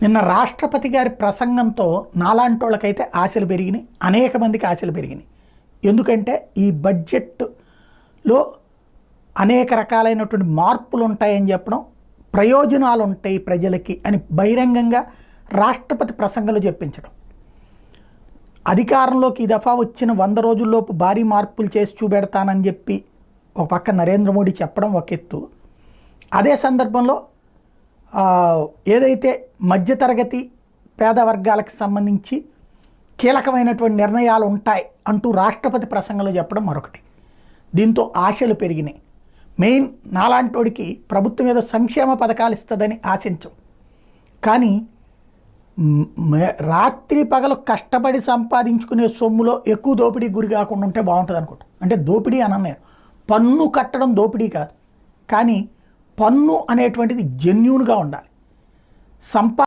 నిన్న రాష్ట్రపతి గారి ప్రసంగంతో నాలాంటి వాళ్ళకైతే ఆశలు పెరిగినాయి, అనేక మందికి ఆశలు పెరిగినాయి. ఎందుకంటే ఈ బడ్జెట్లో అనేక రకాలైనటువంటి మార్పులు ఉంటాయని చెప్పడం, ప్రయోజనాలు ఉంటాయి ప్రజలకి అని బహిరంగంగా రాష్ట్రపతి ప్రసంగంలో చెప్పించడం, అధికారంలోకి ఈ దఫా వచ్చిన 100 రోజుల్లోపు భారీ మార్పులు చేసి చూపెడతానని చెప్పి ఒక పక్క నరేంద్ర మోడీ చెప్పడం ఒక ఎత్తు. అదే సందర్భంలో ఏదైతే మధ్యతరగతి పేద వర్గాలకు సంబంధించి కీలకమైనటువంటి నిర్ణయాలు ఉంటాయి అంటూ రాష్ట్రపతి ప్రసంగంలో చెప్పడం మరొకటి. దీంతో ఆశలు పెరిగినాయి. మెయిన్ నాలాంటోడికి ప్రభుత్వం ఏదో సంక్షేమ పథకాలు ఇస్తుందని ఆశించం, కానీ రాత్రి పగలు కష్టపడి సంపాదించుకునే సొమ్ములో ఎక్కువ దోపిడీకి గురి కాకుండా ఉంటే బాగుంటుంది అనుకుంటా. అంటే దోపిడీ అనన్నారు, పన్ను కట్టడం దోపిడీ కాదు, కానీ పన్ను అనేటువంటిది జెన్యూన్గా ఉండాలి.